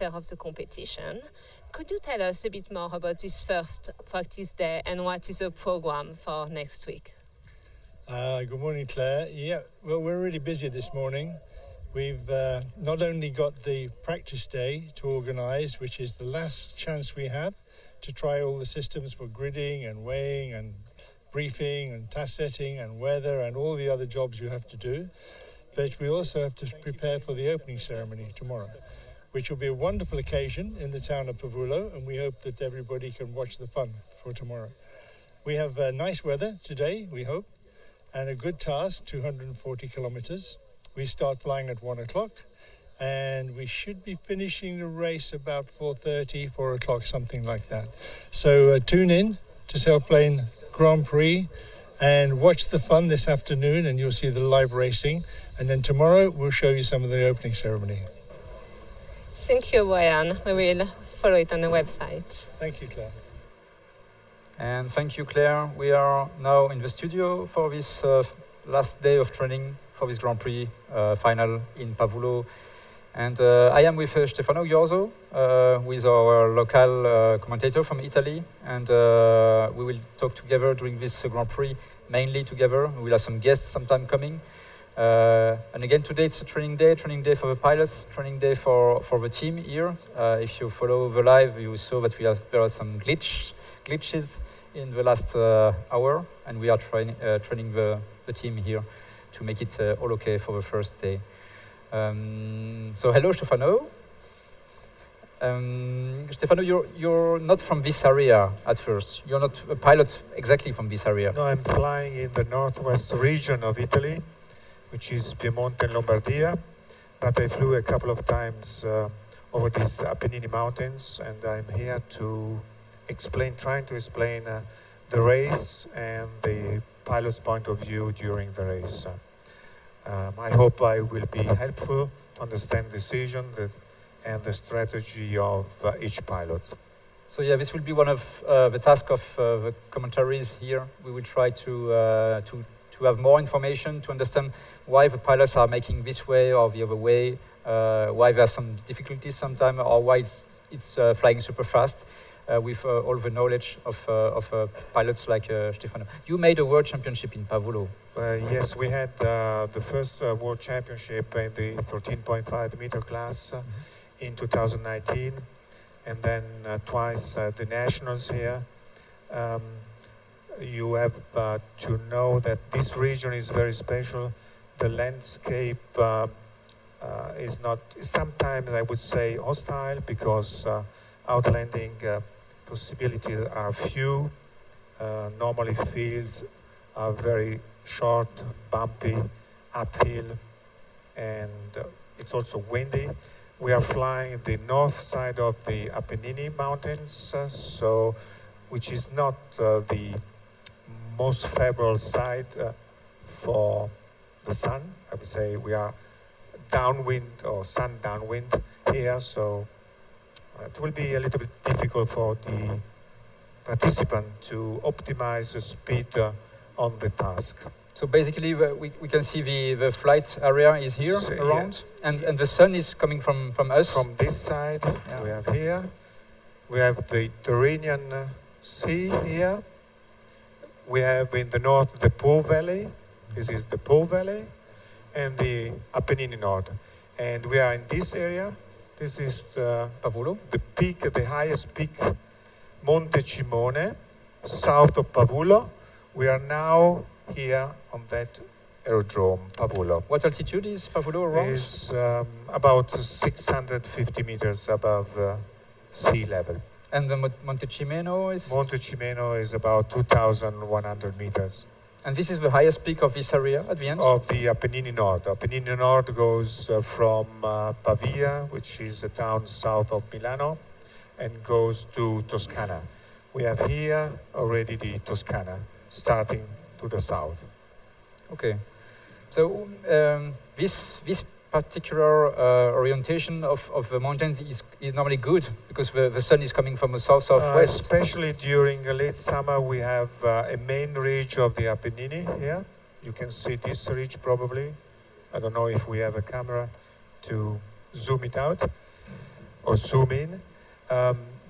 quarter of the competition. Could you tell us a bit more about this first practice day and what is the program for next week? Good morning, Claire. Yeah, well, we're really busy this morning. We've not only got the practice day to organise, which is the last chance we have to try all the systems for gridding and weighing and briefing and task setting and weather and all the other jobs you have to do, but we also have to prepare for the opening ceremony tomorrow, which will be a wonderful occasion in the town of Pavullo, and we hope that everybody can watch the fun for tomorrow. We have nice weather today, we hope, and a good task, 240 kilometers. We start flying at 1 o'clock, and we should be finishing the race about 4:30, 4 o'clock, something like that. So tune in to Sailplane Grand Prix and watch the fun this afternoon, and you'll see the live racing. And then tomorrow we'll show you some of the opening ceremony. Thank you, Brian. We will follow it on the website. Thank you, Claire. And thank you, Claire. We are now in the studio for this last day of training for this Grand Prix final in Pavullo. And I am with Stefano Giorzo, who is our local commentator from Italy. And we will talk together during this Grand Prix, mainly together. We will have some guests sometime coming. And again, today it's a training day for the pilots, training day for the team here. If you follow the live, you saw that there are some glitches in the last hour, and we are training the team here to make it all okay for the first day. So hello, Stefano. Stefano, you're not from this area at first. You're not a pilot exactly from this area. No, I'm flying in the northwest region of Italy, which is Piemonte and Lombardia. But I flew a couple of times over these Apennine mountains, and I'm here to trying to explain the race and the pilot's point of view during the race. I hope I will be helpful to understand the decision and the strategy of each pilot. So yeah, this will be one of the tasks of the commentaries here. We will try to have more information, to understand why the pilots are making this way or the other way, why there are some difficulties sometimes, or why it's flying super fast. With all the knowledge of pilots like Stefano. You made a world championship in Pavullo. Yes, we had the first world championship in the 13.5 meter class in 2019, and then twice the nationals here. You have to know that this region is very special. The landscape is not, sometimes I would say, hostile, because outlanding possibilities are few. Normally fields are very short, bumpy, uphill, and it's also windy. We are flying the north side of the Apennine mountains, which is not the most favorable side for the sun. I would say we are downwind or sun downwind here, so it will be a little bit difficult for the participant to optimize the speed on the task. So basically, we can see the flight area is here around, yeah. and the sun is coming from us. From this side, yeah. We have here. We have the Tyrrhenian Sea here. We have in the north the Po Valley. This is the Po Valley, and the Apennine North. And we are in this area. This is Pavullo. The peak, the highest peak, Monte Cimone, south of Pavullo. We are now here on that aerodrome, Pavullo. What altitude is Pavullo around? It's about 650 meters above sea level. And the Monte Cimeno is? Monte Cimeno is about 2,100 meters. And this is the highest peak of this area at the end? Of the Apennine Nord. Apennine Nord goes from Pavia, which is a town south of Milano, and goes to Toscana. We have here already the Toscana, starting to the south. Okay. So this particular orientation of the mountains is normally good because the sun is coming from the south-southwest. Especially during late summer, we have a main ridge of the Apennine here. You can see this ridge probably. I don't know if we have a camera to zoom it out. or zoom in.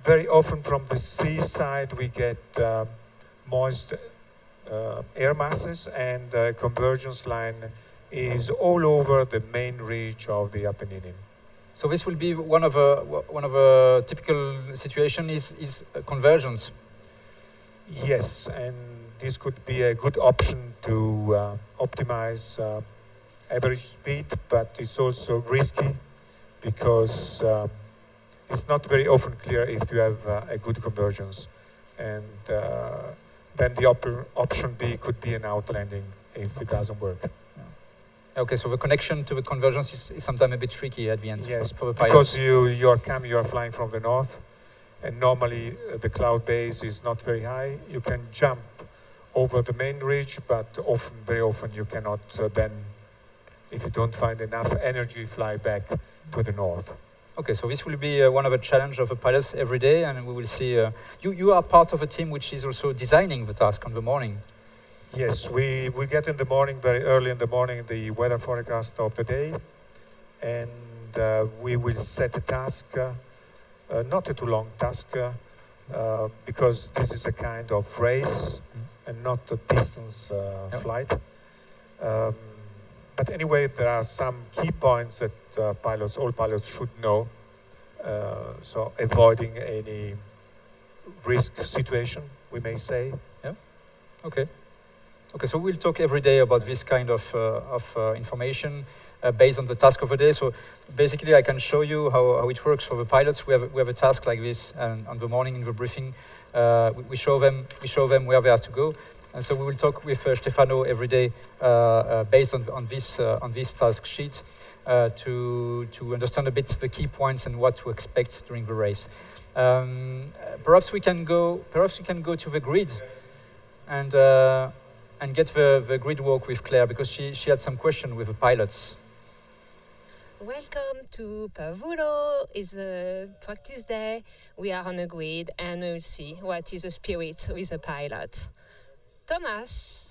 Very often from the seaside we get moist air masses, and the convergence line is all over the main ridge of the Apennine. So this will be one of a typical situation is convergence. Yes, and this could be a good option to optimize average speed, but it's also risky because it's not very often clear if you have a good convergence, and then the option B could be an outlanding if it doesn't work. Okay, so the connection to the convergence is sometimes a bit tricky at the end. Yes, for the pilots. because you are flying from the north, and normally the cloud base is not very high. You can jump over the main ridge, but very often you cannot then, if you don't find enough energy, fly back to the north. Okay, so this will be one of the challenge of the pilots every day, and we will see. You are part of a team which is also designing the task on the morning. Yes, we get in the morning, very early in the morning, the weather forecast of the day, and we will set a task, not a too long task, because this is a kind of race and not a distance flight. But anyway, there are some key points that all pilots should know, so avoiding any risk situation, we may say. Yeah, okay. Okay, so we'll talk every day about this kind of information based on the task of the day. So basically, I can show you how it works for the pilots. We have a task like this, and on the morning in the briefing, we show them where they have to go. And so we will talk with Stefano every day based on this task sheet to understand a bit the key points and what to expect during the race. Perhaps we can go to the grid and get the grid walk with Claire, because she had some question with the pilots. Welcome to Pavullo. It's a practice day. We are on a grid and we'll see what is the spirit with the pilot. Thomas?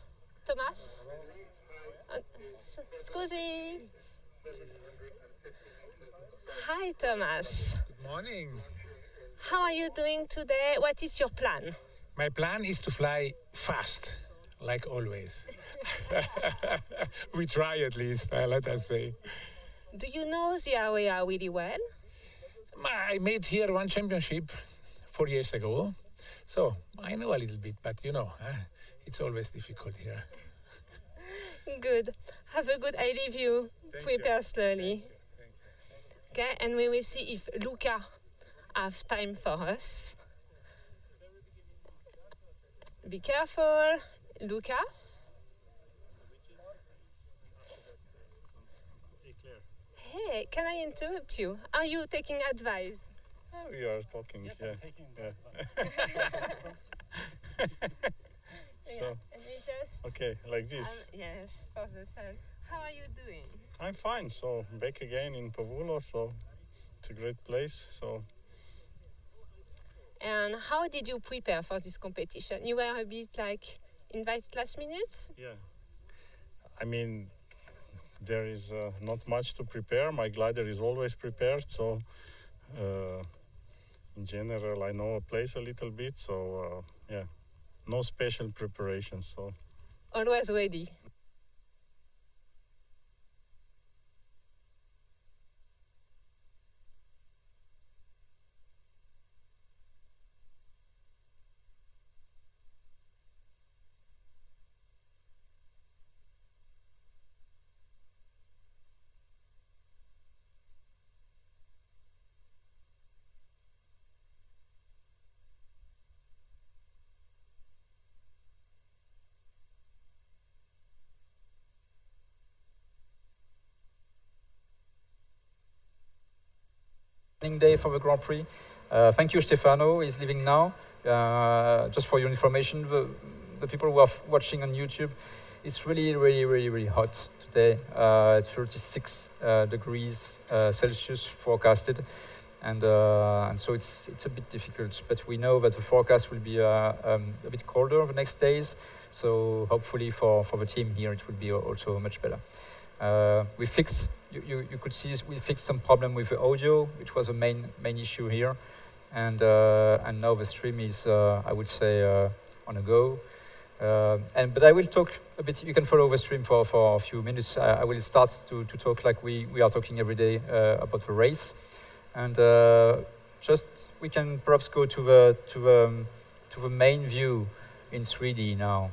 Scusi? Hi, Thomas. Good morning. How are you doing today? What is your plan? My plan is to fly fast, like always. We try at least, let us say. Do you know the area really well? I made here one championship 4 years ago, so I know a little bit, but it's always difficult here. Good. Have a good. I leave you. Prepare slowly. Okay, and we will see if Luca have time for us. Be careful, Lucas. Hey, can I interrupt you? Are you taking advice? Oh, we are talking. Yes, yeah. I'm taking So, and we just, okay, like this. yes, for the sun. How are you doing? I'm fine. So back again in Pavullo. So it's a great place. So And how did you prepare for this competition? You were a bit like invited last minute? yeah, I mean, there is not much to prepare. My glider is always prepared. So in general, I know a place a little bit. So yeah, no special preparations. So Always ready. Day for the Grand Prix. Thank you, Stefano. He's leaving now. Just for your information, the people who are watching on YouTube, it's really, really, really, really hot today. 36 degrees Celsius forecasted, and so it's a bit difficult. But we know that the forecast will be a bit colder the next days. So hopefully for the team here, it will be also much better. We fixed you could see we fixed some problem with the audio, which was a main issue here, and now the stream is I would say on a go. But I will talk a bit. You can follow the stream for a few minutes. I will start to talk like we are talking every day about the race, and just we can perhaps go to the main view in 3D now.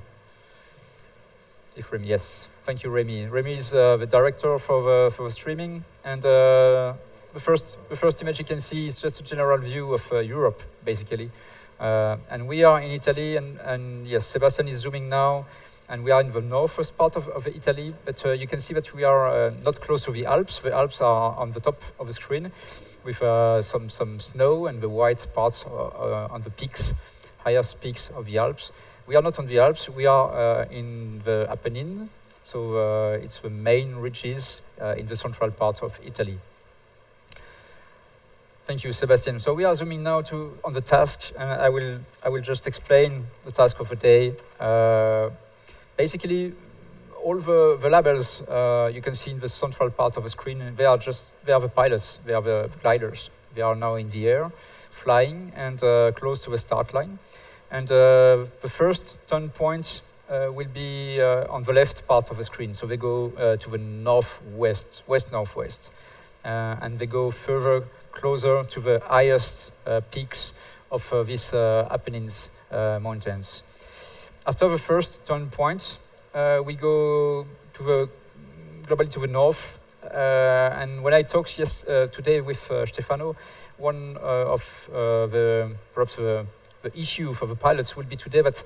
If Remy, yes, thank you, Remy. Remy is the director for the streaming, and the first image you can see is just a general view of Europe, basically. And we are in Italy, and yes, Sebastian is zooming now, and we are in the northwest part of Italy, but you can see that we are not close to the Alps. The Alps are on the top of the screen, with some snow and the white parts on the peaks, highest peaks of the Alps. We are not on the Alps, we are in the Apennine, so it's the main ridges in the central part of Italy. Thank you, Sebastian. So we are zooming now on the task, and I will just explain the task of the day. Basically, all the labels you can see in the central part of the screen, they are the pilots, they are the gliders. They are now in the air, flying, and close to the start line. And the first turn point will be on the left part of the screen. So they go to the northwest, west-northwest, and they go further, closer to the highest peaks of these Apennines mountains. After the first turn point, we go globally to the north. And when I talked today with Stefano, one of perhaps the issue for the pilots will be today that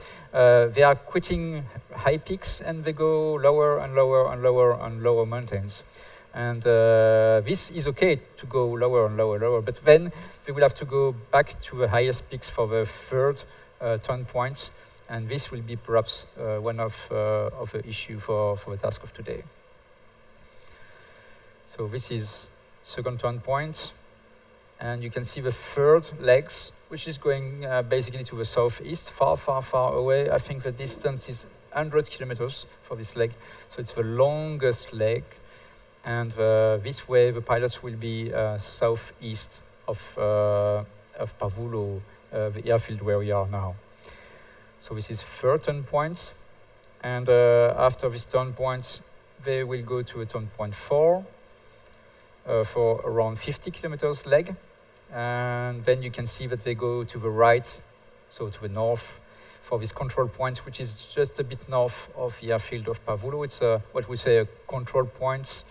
they are quitting high peaks and they go lower and lower and lower and lower mountains. And this is okay to go lower and lower, but then they will have to go back to the highest peaks for the third turn points, and this will be perhaps one of the issue for the task of today. So this is second turn point, and you can see the third legs, which is going basically to the southeast, far away. I think the distance is 100 kilometers for this leg, so it's the longest leg. And this way, the pilots will be southeast of Pavullo, the airfield where we are now. So this is third turn point, and after this turn point, they will go to a turn point 4 for around 50 kilometers leg, and then you can see that they go to the right, so to the north, for this control point, which is just a bit north of the airfield of Pavullo. It's what we say a control point.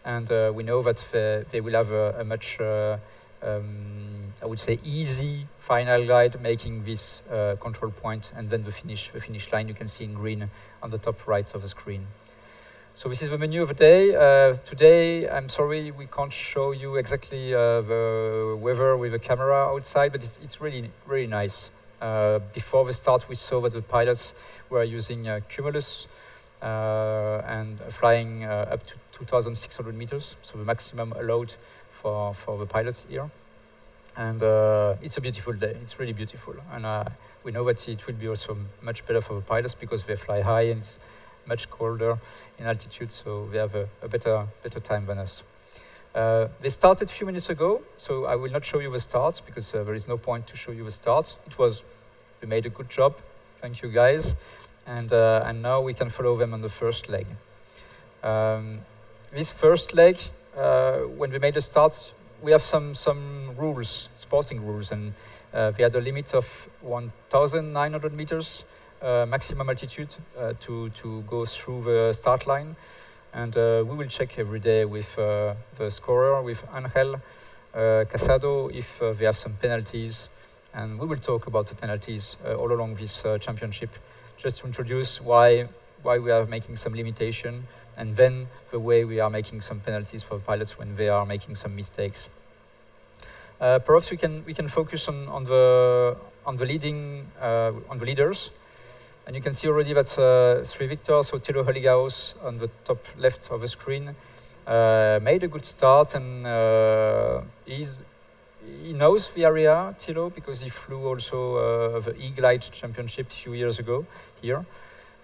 And we know that they will have a much, I would say, easy final glide, making this control point, and then the finish line you can see in green on the top right of the screen. So this is the menu of the day. Today, I'm sorry we can't show you exactly the weather with the camera outside, but it's really, really nice. Before the start, we saw that the pilots were using Cumulus and flying up to 2,600 meters, so the maximum allowed for the pilots here. And it's a beautiful day, it's really beautiful. And we know that it will be also much better for the pilots because they fly high and it's much colder in altitude, so they have a better time than us. They started a few minutes ago, so I will not show you the start because there is no point to show you the start. We made a good job, thank you guys. And now we can follow them on the first leg. This first leg, when we made the start, we have some rules, sporting rules, and we had a limit of 1,900 meters maximum altitude to go through the start line. And we will check every day with the scorer, with Angel Casado, if they have some penalties. And we will talk about the penalties all along this championship, just to introduce why we are making some limitation, and then the way we are making some penalties for pilots when they are making some mistakes. Perhaps we can focus on the leaders, and you can see already that Sri Victor, so Thilo Holigaus on the top left of the screen, made a good start, and he knows the area, Thilo, because he flew also the E-Glide Championship a few years ago here.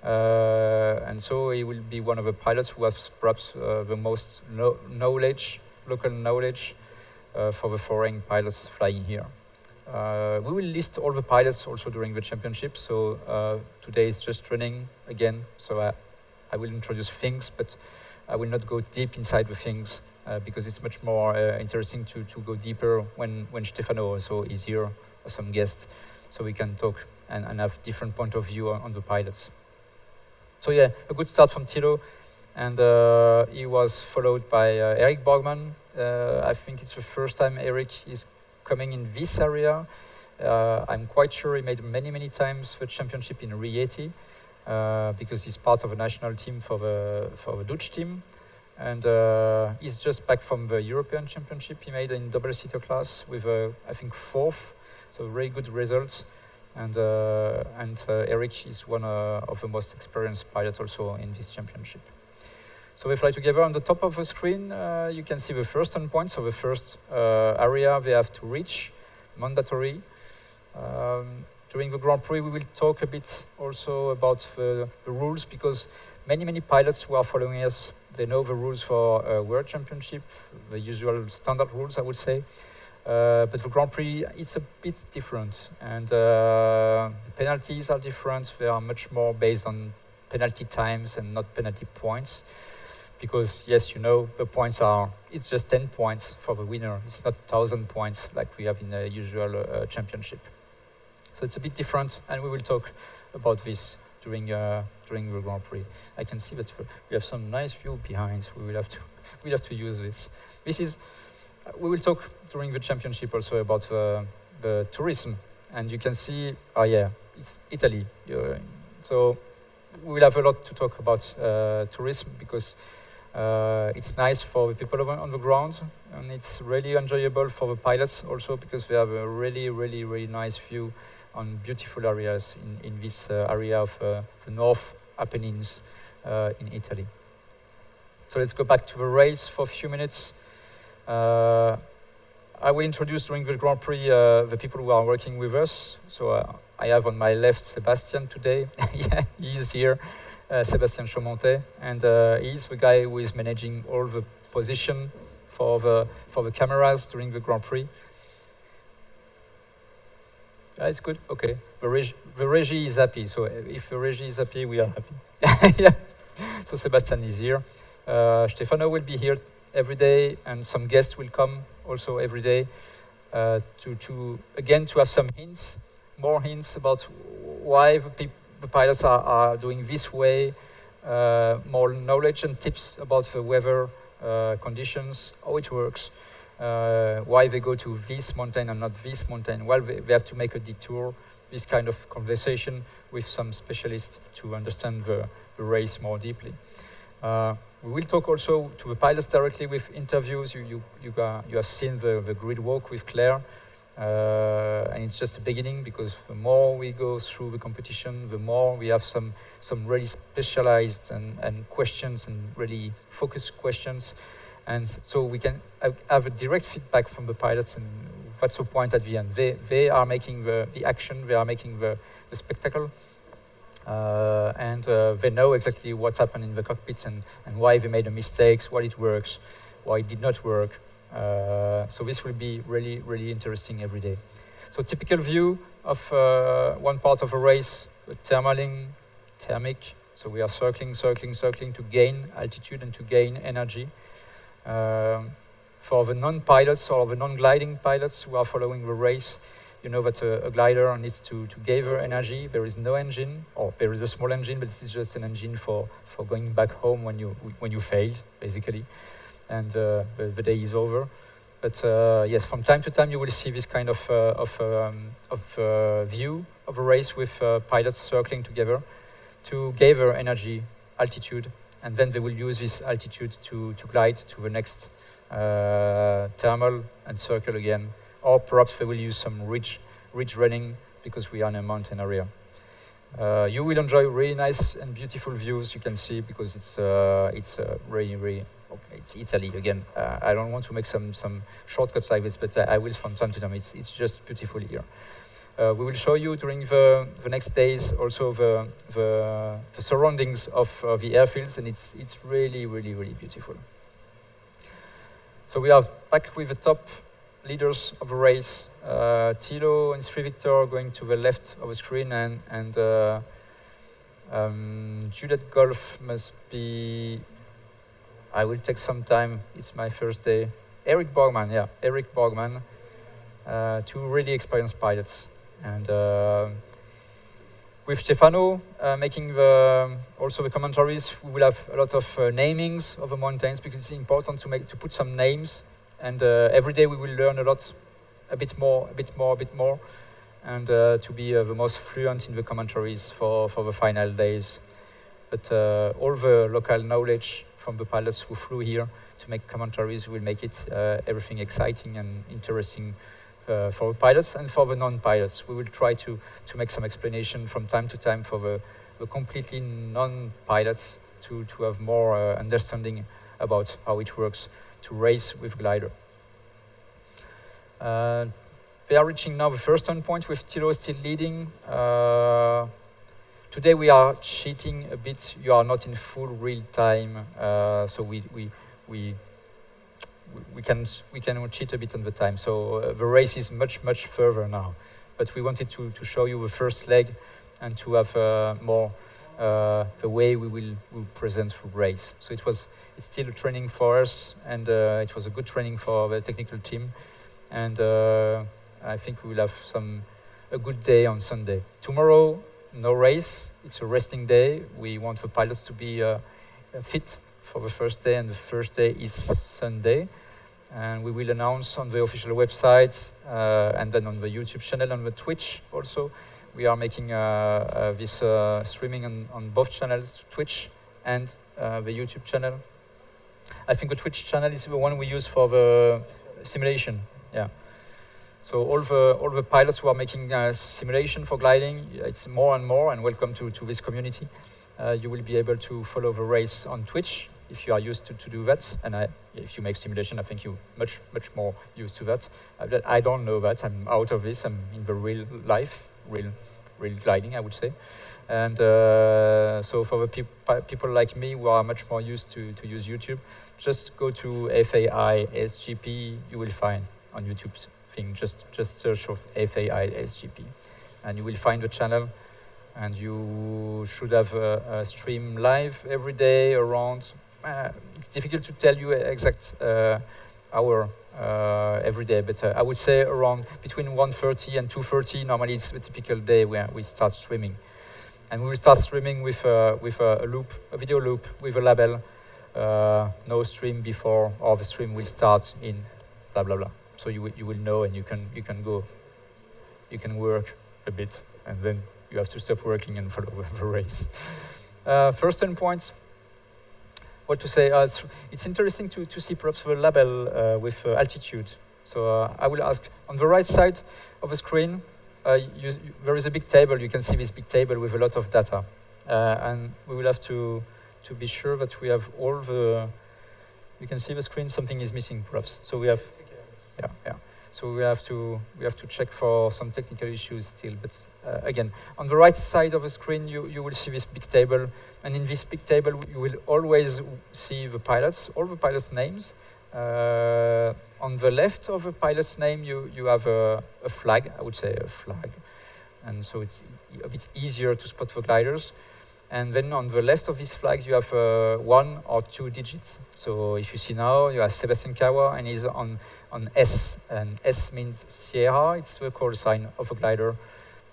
And so he will be one of the pilots who has perhaps the most knowledge, local knowledge for the foreign pilots flying here. We will list all the pilots also during the championship. So today is just training again. So I will introduce things, but I will not go deep inside the things because it's much more interesting to go deeper when Stefano also is here or some guest, so we can talk and have different point of view on the pilots. So yeah, a good start from Thilo, and he was followed by Eric Borgman. I think it's the first time Eric is coming in this area. I'm quite sure he made many times the championship in Rieti because he's part of a national team for the Dutch team, and he's just back from the European Championship he made in double-seater class with I think 4th, so very good results. And Eric is one of the most experienced pilots also in this championship. So we fly together. On the top of the screen, you can see the first endpoint. So the first area they have to reach, mandatory. During the Grand Prix, we will talk a bit also about the rules, because many pilots who are following us, they know the rules for World Championship, the usual standard rules, I would say. But the Grand Prix, it's a bit different, and the penalties are different. They are much more based on penalty times and not penalty points, because yes, you know, the points are, it's just 10 points for the winner. It's not 1,000 points like we have in the usual championship. So it's a bit different, and we will talk about this during the Grand Prix. I can see that we have some nice view behind. We'll have to use this. We will talk during the championship also about the tourism, and you can see, oh yeah, it's Italy. So we will have a lot to talk about tourism, because it's nice for the people on the ground, and it's really enjoyable for the pilots also, because we have a really nice view on beautiful areas in this area of the North Apennines in Italy. So let's go back to the race for a few minutes. I will introduce during the Grand Prix the people who are working with us. So I have on my left Sebastian today. Yeah, he is here, Sebastian Chaumontet, and he's the guy who is managing all the position for the cameras during the Grand Prix. It's good. Okay, the regie is happy. So if the regie is happy, we are happy. Yeah. So Sebastian is here. Stefano will be here every day, and some guests will come also every day to have some hints, more hints about why the pilots are doing this way, more knowledge and tips about the weather conditions, how it works, why they go to this mountain and not this mountain, why they have to make a detour, this kind of conversation with some specialists to understand the race more deeply. We will talk also to the pilots directly with interviews. You have seen the grid walk with Claire, and it's just the beginning, because the more we go through the competition, the more we have some really specialized and questions, and really focused questions, and so we can have a direct feedback from the pilots, and that's the point at the end. They are making the action, they are making the spectacle. And they know exactly what's happened in the cockpits, and why they made the mistakes, why it works, why it did not work. So this will be really interesting every day. So typical view of one part of a race, thermic. So we are circling to gain altitude and to gain energy. For the non-pilots or the non-gliding pilots who are following the race, you know that a glider needs to gather energy. There is no engine, or there is a small engine, but this is just an engine for going back home when you failed, basically, and the day is over. But yes, from time to time you will see this kind of view of a race with pilots circling together to gather energy, altitude, and then they will use this altitude to glide to the next thermal and circle again. Or perhaps they will use some ridge running, because we are in a mountain area. You will enjoy really nice and beautiful views, you can see, because it's really okay, it's Italy again. I don't want to make some shortcuts like this, but I will from time to time. It's just beautiful here. We will show you during the next days also the surroundings of the airfields, and it's really, really, really beautiful. So we are back with the top leaders of the race. Thilo and Sri Victor going to the left of the screen, and Juliet Golf must be, I will take some time, it's my first day. Eric Borgman, yeah, Eric Borgman. Two really experienced pilots. And with Stefano making also the commentaries, we will have a lot of namings of the mountains, because it's important to put some names. And every day we will learn a bit more, and to be the most fluent in the commentaries for the final days. But all the local knowledge from the pilots who flew here to make commentaries will make it everything exciting and interesting for the pilots and for the non-pilots. We will try to make some explanation from time to time for the completely non-pilots to have more understanding about how it works to race with glider. They are reaching now the first turn point with Thilo still leading. Today we are cheating a bit. You are not in full real time, so we can cheat a bit on the time. So the race is much further now. But we wanted to show you the first leg and to have more the way we will present the race. So it's still a training for us, and it was a good training for the technical team. And I think we will have a good day on Sunday. Tomorrow, no race. It's a resting day. We want the pilots to be fit for the first day, and the first day is Sunday. And we will announce on the official website and then on the YouTube channel, on the Twitch also. We are making this streaming on both channels, Twitch and the YouTube channel. I think the Twitch channel is the one we use for the simulation. Yeah. So all the pilots who are making simulation for gliding, it's more and more, and welcome to this community. You will be able to follow the race on Twitch if you are used to do that. And if you make simulation, I think you're much more used to that. I don't know that. I'm out of this. I'm in the real life, real gliding, I would say. And so for the people like me who are much more used to use YouTube, just go to FAI SGP. You will find on YouTube's thing. Just search for FAI SGP, and you will find the channel. And you should have a stream live every day around. It's difficult to tell you exact hour every day, but I would say around between 1:30 and 2:30. Normally, it's a typical day where we start streaming, and we will start streaming with a video loop with a label. No stream before, or the stream will start in blah blah blah. So you will know, and you can go, you can work a bit, and then you have to stop working and follow the race. First turn points. What to say? It's interesting to see perhaps the label with altitude. So I will ask, on the right side of the screen, there is a big table. You can see this big table with a lot of data. And we will have to be sure that we have all the, you can see the screen, something is missing perhaps. So we have, yeah. So we have to check for some technical issues still. But again, on the right side of the screen, you will see this big table. And in this big table, you will always see the pilots, all the pilots' names. On the left of the pilot's name, you have a flag, I would say a flag. And so it's a bit easier to spot the gliders. And then on the left of these flags, you have 1 or 2 digits. So if you see now, you have Sebastian Kawa, and he's on S. And S means Sierra. It's the call sign of a glider.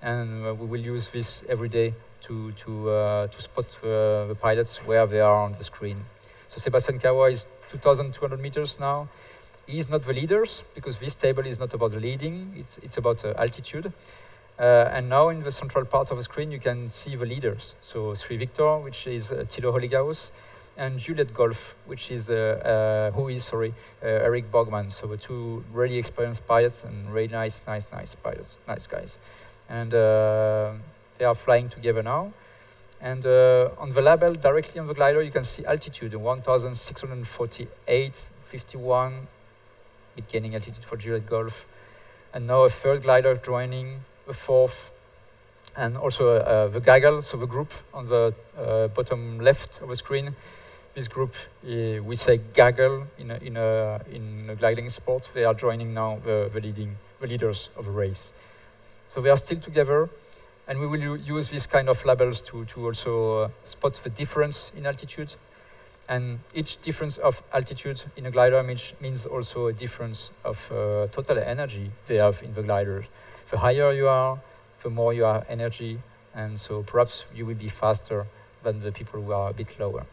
And we will use this every day to spot the pilots where they are on the screen. So Sebastian Kawa is 2,200 meters now. He's not the leaders, because this table is not about the leading. It's about altitude. And now in the central part of the screen, you can see the leaders. So Sri Victor, which is Thilo Hollighaus, and Juliet Golf, which is Eric Borgman. So the 2 really experienced pilots and really nice pilots, nice guys. And they are flying together now. And on the label, directly on the glider, you can see altitude, 1,648, 51, mid-gaining altitude for Juliet Golf. And now a third glider joining, the fourth, and also the gaggle, so the group on the bottom left of the screen. This group, we say gaggle in a gliding sport. They are joining now the leaders of the race. So they are still together, and we will use these kind of labels to also spot the difference in altitude. And each difference of altitude in a glider means also a difference of total energy they have in the glider. The higher you are, the more you have energy, and so perhaps you will be faster than the people who are a bit lower.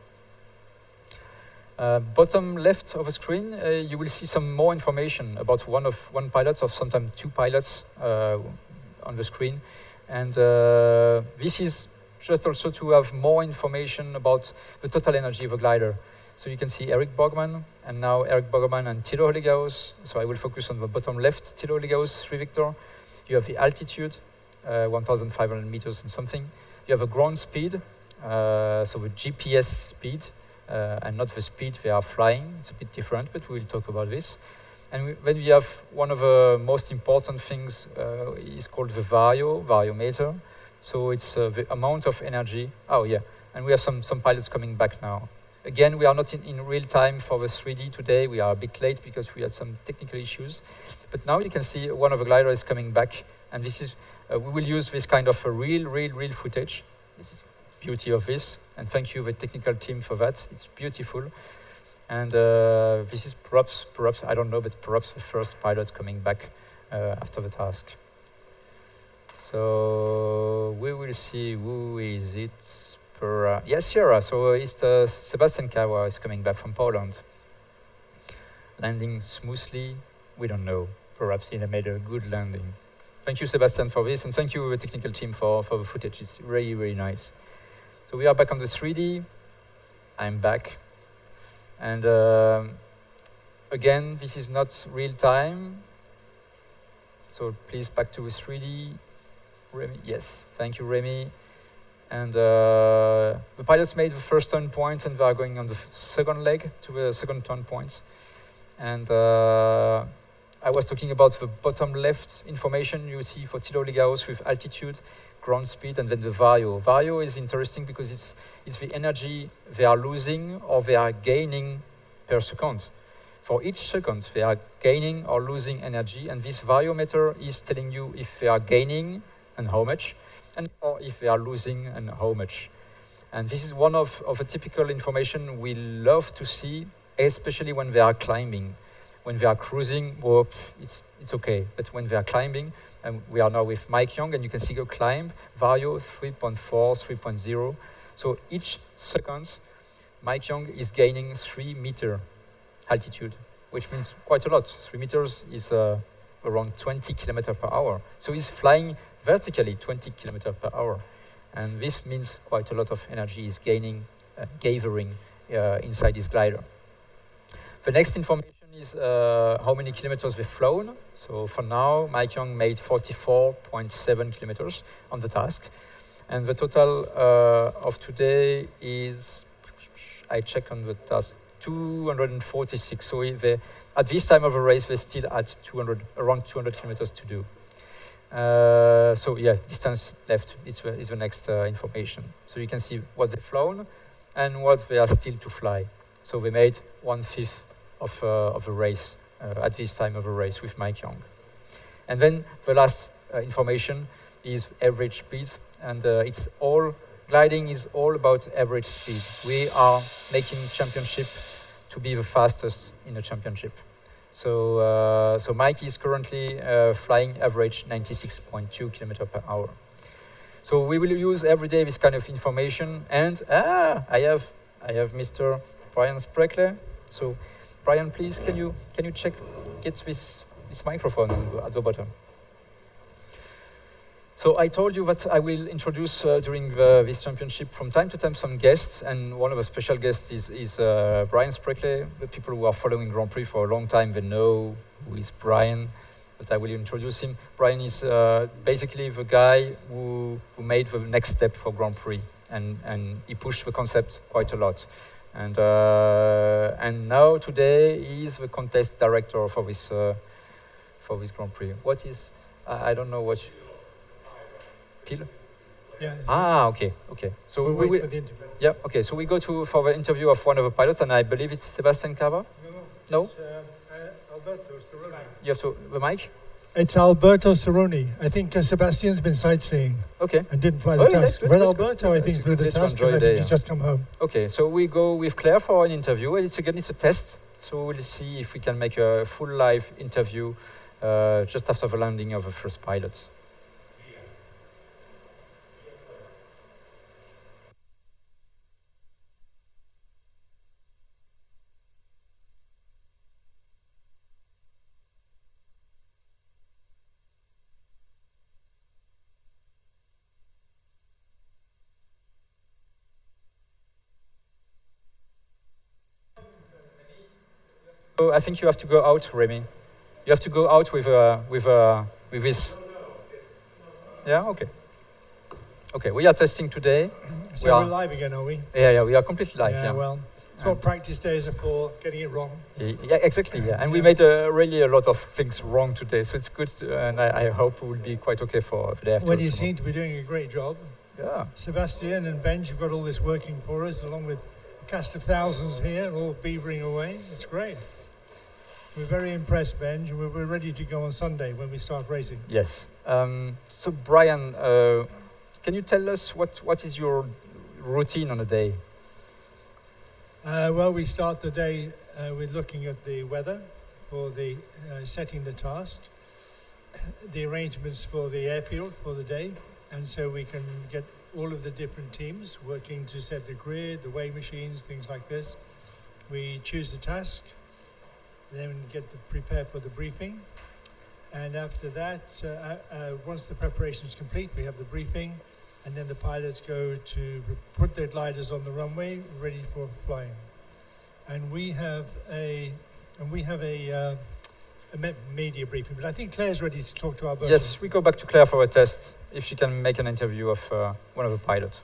Bottom left of the screen, you will see some more information about one pilot or sometimes two pilots on the screen. And this is just also to have more information about the total energy of a glider. So you can see Eric Borgman, and now Eric Borgman and Thilo Hollegaus. So I will focus on the bottom left, Thilo Hollegaus, 3 Victor. You have the altitude, 1,500 meters and something. You have a ground speed, so the GPS speed, and not the speed they are flying. It's a bit different, but we will talk about this. And then we have one of the most important things is called the variometer. So it's the amount of energy. Oh yeah, and we have some pilots coming back now. Again, we are not in real time for the 3D today. We are a bit late because we had some technical issues. But now you can see one of the gliders is coming back, and this is we will use this kind of a real footage. This is the beauty of this, and thank you the technical team for that. It's beautiful, and this is perhaps I don't know, but perhaps the first pilot coming back after the task. So we will see who is it. Yes, Sierra. So it's Sebastian Kawa is coming back from Poland. Landing smoothly. We don't know. Perhaps he made a good landing. Thank you, Sebastian, for this, and thank you, the technical team, for the footage. It's really nice. So we are back on the 3D. I'm back. And again, this is not real time. So please back to the 3D. Remy, yes, thank you, Remy. And the pilots made the first turn point, and they are going on the second leg to the second turn point. And I was talking about the bottom left information you see for Thilo Hollegaus with altitude, ground speed, and then the vario. Vario is interesting because it's the energy they are losing or they are gaining per second. For each second, they are gaining or losing energy, and this variometer is telling you if they are gaining and how much, and or if they are losing and how much. And this is one of a typical information we love to see, especially when they are climbing. When they are cruising, well, it's okay. But when they are climbing, and we are now with Mike Young, and you can see a climb, vario 3.4, 3.0. So each second, Mike Young is gaining 3 meter altitude, which means quite a lot. 3 meters is around 20 kilometers per hour. So he's flying vertically 20 kilometers per hour. And this means quite a lot of energy is gathering inside this glider. The next information is how many kilometers we've flown. So for now, Mike Young made 44.7 kilometers on the task. And the total of today is, I check on the task, 246. So at this time of the race, they still had around 200 kilometers to do. So yeah, distance left is the next information. So you can see what they've flown and what they are still to fly. So they made 1/5 of a race at this time of a race with Mike Young. And then the last information is average speeds, and gliding is all about average speed. We are making championship to be the fastest in a championship. So Mike is currently flying average 96.2 kilometers per hour. So we will use every day this kind of information. And I have Mr. Brian Spreckley. So Brian, please, can you get this microphone at the bottom? So I told you that I will introduce during this championship from time to time some guests, and one of the special guests is Brian Spreckley. The people who are following Grand Prix for a long time, they know who is Brian, but I will introduce him. Brian is basically the guy who made the next step for Grand Prix, and he pushed the concept quite a lot. And now today he is the contest director for this Grand Prix. What is I don't know what. Pile? Yeah. Ah, okay. So We'll we wait will. for the interview. Yeah. Okay. So we go for the interview of one of the pilots, and I believe it's Sebastian Cava. No? It's, Alberto Cerrone. You have to the mic. It's Alberto Cerrone. I think Sebastian's been sightseeing Okay. and didn't fly Oh, the yeah, task. good, But good, Alberto, I good. think, It's flew the good to task, enjoy and I the think day, he's yeah. just come home. Okay. So we go with Claire for an interview, and it's a test. So we'll see if we can make a full live interview just after the landing of the first pilots. So I think you have to go out, Remy. You have to go out with this. Yeah. Okay. Okay. We are testing today. So We are- we're live again, are we? Yeah. We are completely live. Yeah, Yeah. well, it's what practice days are for, getting it wrong. Yeah, exactly. Yeah, and we Yeah. made really a lot of things wrong today, so it's good, and I hope we will be quite okay for the day after. Well, you tomorrow. seem to be doing a great job. Yeah. Sebastian and Benj have got all this working for us, along with a cast of thousands here, all beavering away. It's great. We're very impressed, Benj, and we're ready to go on Sunday when we start racing. Yes. So Brian, can you tell us what is your routine on a day? Well, we start the day with looking at the weather for the setting the task, the arrangements for the airfield for the day, and so we can get all of the different teams working to set the grid, the weigh machines, things like this. We choose the task, then prepare for the briefing, and after that, once the preparation is complete, we have the briefing, and then the pilots go to put their gliders on the runway, ready for flying. And we have a media briefing. But I think Claire's ready to talk to Alberto. Yes, we go back to Claire for a test, if she can make an interview of one of the pilots.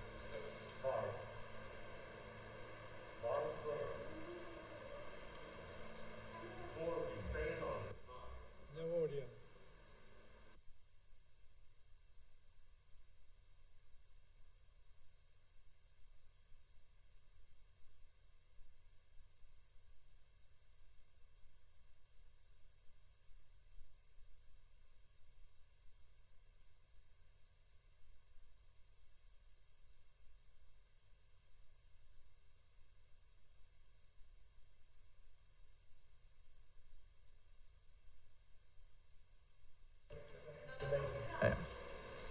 No audio.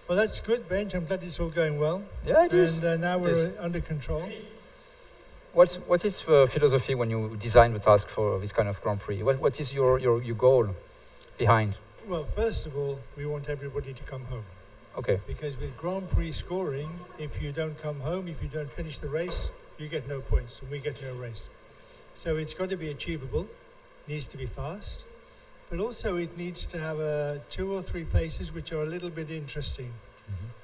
Well, that's good, Benj. I'm glad it's all going well. Yeah, it is. And now It we're is. under control. What is the philosophy when you design the task for this kind of Grand Prix? What is your goal behind? Well, first of all, we want everybody to come home. Okay. Because with Grand Prix scoring, if you don't come home, if you don't finish the race, you get no points and we get no race. So it's got to be achievable, needs to be fast, but also it needs to have 2 or 3 places which are a little bit interesting,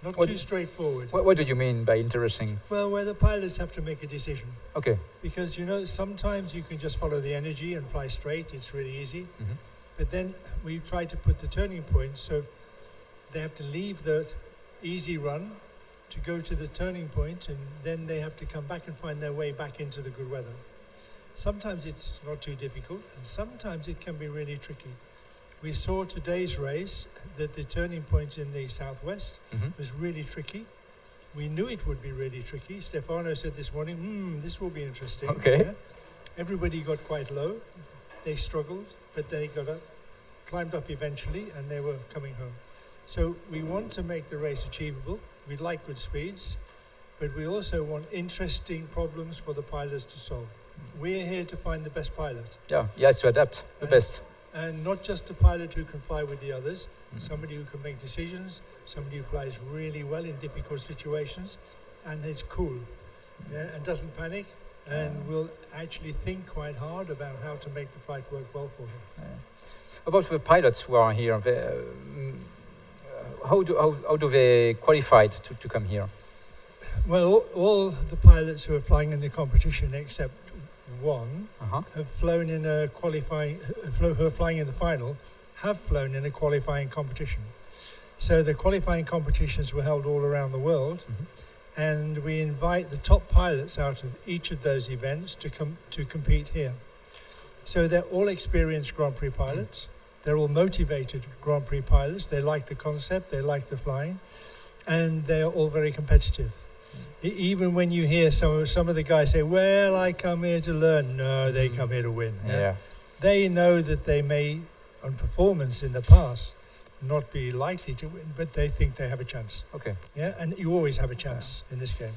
not What- too straightforward. What do you mean by interesting? Well, where the pilots have to make a decision. Okay. Because, sometimes you can just follow the energy and fly straight, it's really easy. Mhm. But then we try to put the turning points, so they have to leave the easy run to go to the turning point, and then they have to come back and find their way back into the good weather. Sometimes it's not too difficult, and sometimes it can be really tricky. We saw today's race that the turning point in the southwest Mhm. was really tricky. We knew it would be really tricky. Stefano said this morning, this will be interesting. Okay. Yeah? Everybody got quite low. They struggled, but they got up, climbed up eventually, and they were coming home. So we want to make the race achievable. We like good speeds, but we also want interesting problems for the pilots to solve. We're here to find the best pilot, Yeah, he has to adapt the best. and not just a pilot who can fly with the others, somebody who can make decisions, somebody who flies really well in difficult situations, and is cool, and doesn't panic, and will actually think quite hard about how to make the flight work well for him. About the pilots who are here, how do they qualify to come here? Well, all the pilots who are flying in the competition, except one, Uh-huh. have flown in a qualifying, who are flying in the final, have flown in a qualifying competition. So the qualifying competitions were held all around the world, Mm-hmm. and we invite the top pilots out of each of those events to compete here. So they're all experienced Grand Prix pilots. They're all motivated Grand Prix pilots. They like the concept, they like the flying, and they're all very competitive. Even when you hear some of the guys say, well, I come here to learn. No, they come here to win. Yeah. They know that they may, on performance in the past, not be likely to win, but they think they have a chance. Okay. Yeah, and you always have a chance in this game.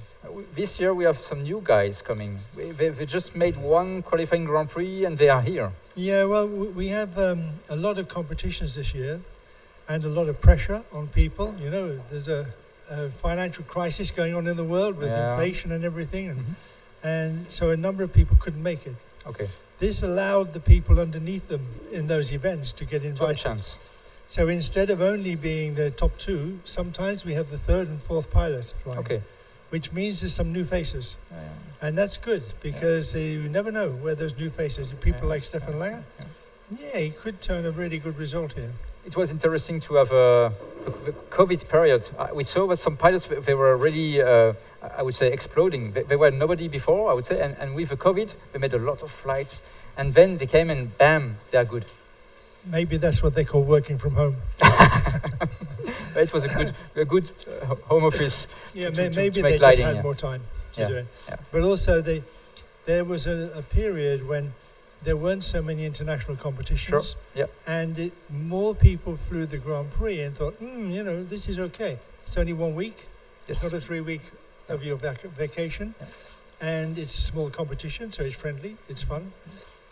This year we have some new guys coming. They just made one qualifying Grand Prix and they are here. Yeah, well, we have a lot of competitions this year and a lot of pressure on people. You know, there's a financial crisis going on in the world with inflation and everything. And so a number of people couldn't make it. Okay. This allowed the people underneath them in those events to get invited. Chance. So instead of only being the top two, sometimes we have the third and fourth pilot flying. Okay. Which means there's some new faces. And that's good, because you never know where those new faces, people like Stefan Langer, he could turn a really good result here. It was interesting to have the COVID period. We saw that some pilots, they were really, I would say, exploding. They were nobody before, I would say, and with the COVID, they made a lot of flights, and then they came and bam, they are good. Maybe that's what they call working from home. It was a good home office. Yeah, to maybe make they lighting, just had more time to do it. Yeah. But also, there was a period when there weren't so many international competitions. Sure. Yeah. And more people flew the Grand Prix and thought, you know, this is okay. It's only 1 week. It's not a 3-week of your vacation. Yeah. And it's a small competition, so it's friendly, it's fun.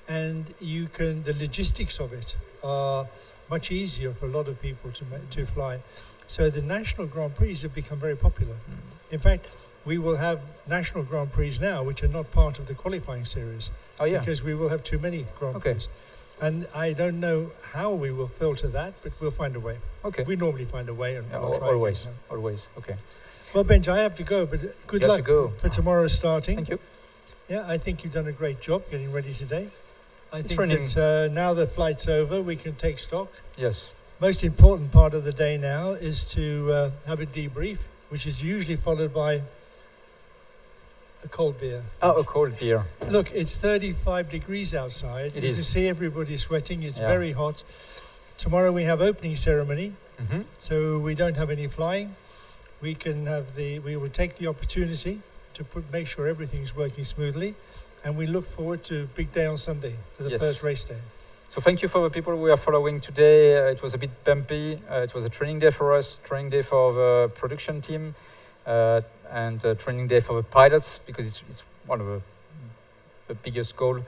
And the logistics of it are much easier for a lot of people to fly. So the national Grand Prix have become very popular. In fact, we will have national Grand Prix now, which are not part of the qualifying series. Oh, yeah. Because we will have too many Grand Prix. And I don't know how we will filter that, but we'll find a way. Okay. We normally find a way. And we'll try always, again. always. Okay. Well, Benj, I have to go, but good luck for tomorrow's starting. Thank you. Yeah, I think you've done a great job getting ready today. I think running. that now the flight's over, we can take stock. Yes. Most important part of the day now is to have a debrief, which is usually followed by a cold beer. Oh, a cold beer. Look, it's 35 degrees outside. You can see everybody sweating. It's very hot. Tomorrow we have opening ceremony, so we don't have any flying. We will take the opportunity to make sure everything's working smoothly, and we look forward to a big day on Sunday for the first race day. So thank you for the people we are following today. It was a bit bumpy. It was a training day for us, training day for the production team, and a training day for the pilots, because it's one of the biggest goal.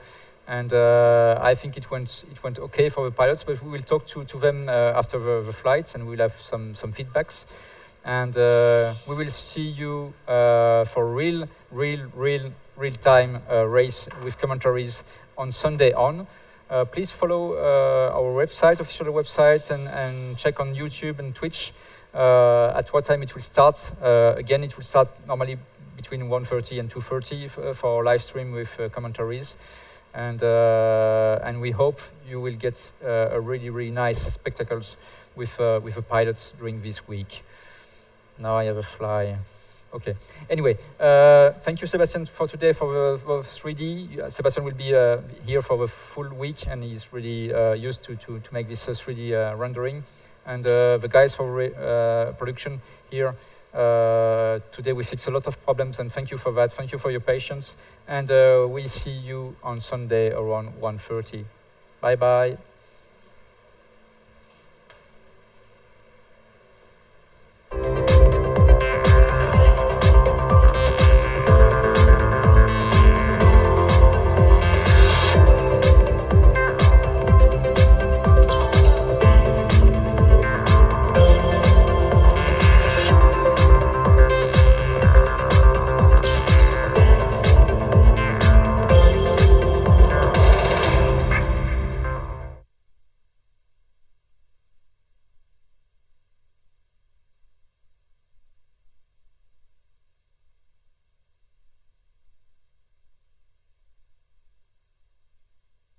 And I think it went okay for the pilots, but we will talk to them after the flights, and we'll have some feedbacks. And we will see you for real time race with commentaries on Sunday on. Please follow our website, official website, and check on YouTube and Twitch at what time it will start. Again, it will start normally between 1:30 and 2:30 for our live stream with commentaries. And we hope you will get a really nice spectacles with the pilots during this week. Now I have a fly. Okay. Anyway, thank you, Sebastian, for today for the 3D. Sebastian will be here for the full week, and he's really used to make this 3D rendering. And the guys for production here, today we fixed a lot of problems, and thank you for that. Thank you for your patience. And we'll see you on Sunday around 1:30. Bye-bye.